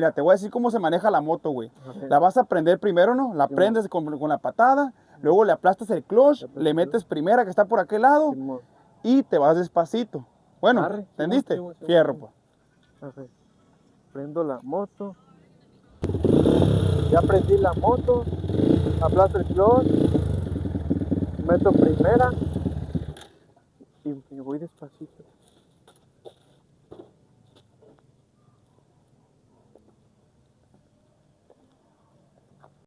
Mira, te voy a decir cómo se maneja la moto, güey. A ver. La vas a prender primero, ¿no? La Sí, prendes con la patada, luego le aplastas el clutch, le metes primera que está por aquel lado Simón. y te vas despacito. Bueno, Arre, ¿entendiste? Simón, Simón, Fierro, Simón. pues. A ver. Prendo la moto. Ya prendí la moto. Aplasto el clutch. Meto primera. Y voy despacito.